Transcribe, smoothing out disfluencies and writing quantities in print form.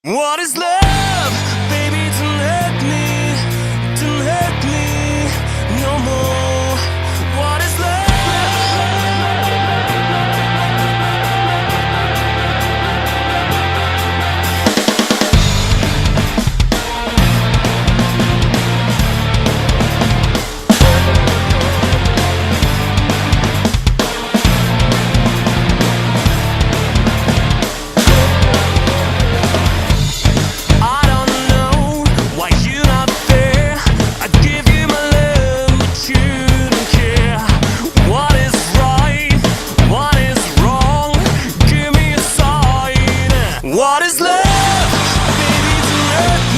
What is love? Baby, don't hurt me no more. What is love? I don't know why you're not there. I'd give you my love, but you don't care. What is right? What is wrong? Give me a sign. What is love? Baby, don't hurt